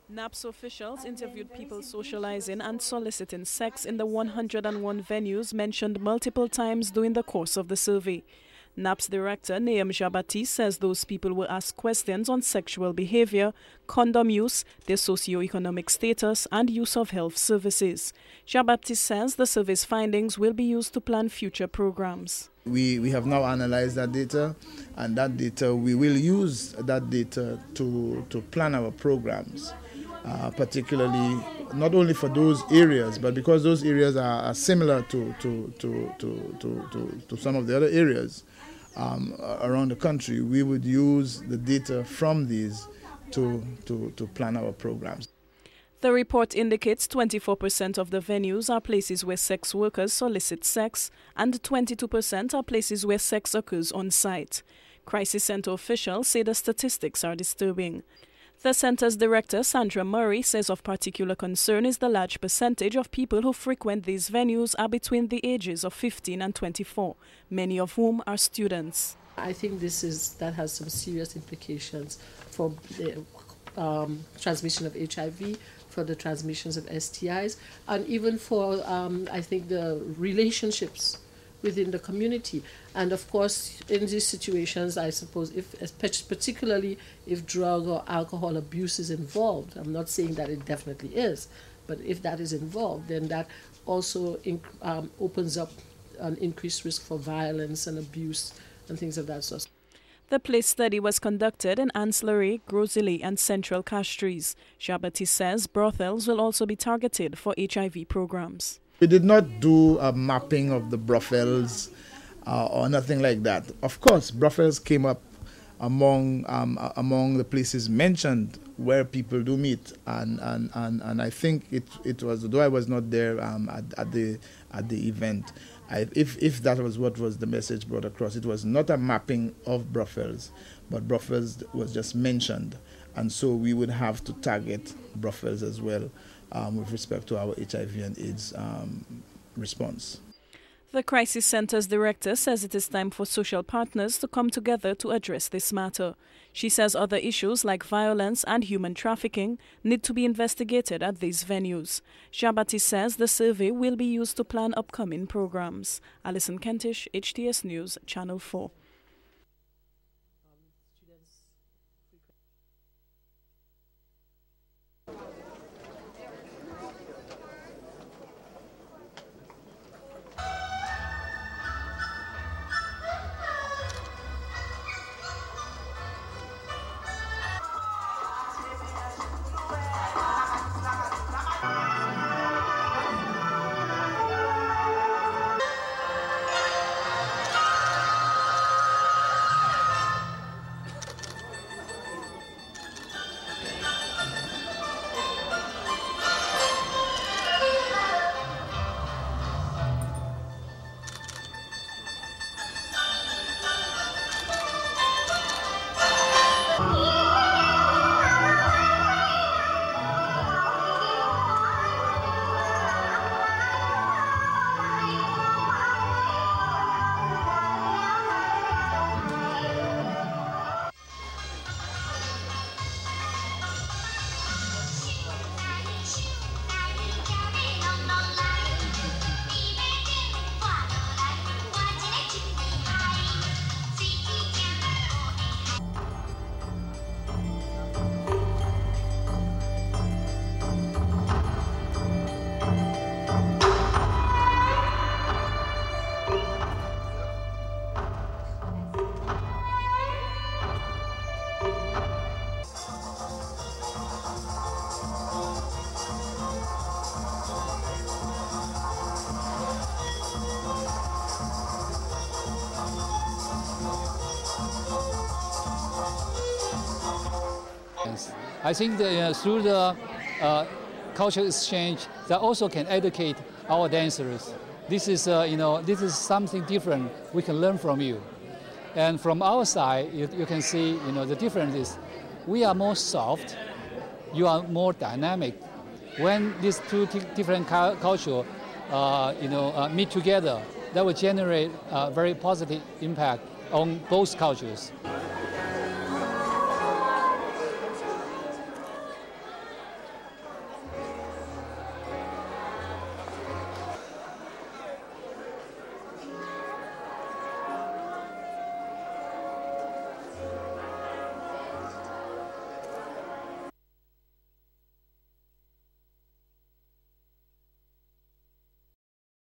NAPS officials interviewed people socializing and soliciting sex in the 101 venues mentioned multiple times during the course of the survey. NAPS director Nayem Jabati says those people were asked questions on sexual behavior, condom use, their socio-economic status, and use of health services. Jabati says the survey's findings will be used to plan future programs. We have now analyzed that data, and that data, we will use that data to plan our programs, particularly not only for those areas, but because those areas are similar to some of the other areas around the country. We would use the data from these to plan our programs. The report indicates 24% of the venues are places where sex workers solicit sex and 22% are places where sex occurs on site. Crisis Center officials say the statistics are disturbing. The center's director, Sandra Murray, says of particular concern is the large percentage of people who frequent these venues are between the ages of 15 and 24, many of whom are students. I think that has some serious implications for the transmission of HIV, for the transmissions of STIs, and even for, I think, the relationships within the community. And of course, in these situations, I suppose, particularly if drug or alcohol abuse is involved, I'm not saying that it definitely is, but if that is involved, then that also opens up an increased risk for violence and abuse and things of that sort. The PLACE study was conducted in Ancillary, Grosley and Central Castries. Jabati says brothels will also be targeted for HIV programs. We did not do a mapping of the brothels or nothing like that. Of course, brothels came up among the places mentioned where people do meet, and I think it was, though I was not there at the event, if that was what was the message brought across, it was not a mapping of brothels, but brothels was just mentioned, and so we would have to target brothels as well with respect to our HIV and AIDS response. The Crisis Center's director says it is time for social partners to come together to address this matter. She says other issues like violence and human trafficking need to be investigated at these venues. Jabati says the survey will be used to plan upcoming programs. Alison Kentish, HTS News, Channel 4. I think that through the cultural exchange, that also can educate our dancers. This is, this is something different we can learn from you. And from our side, you can see, the difference is we are more soft, you are more dynamic. When these two different cultures, meet together, that will generate a very positive impact on both cultures.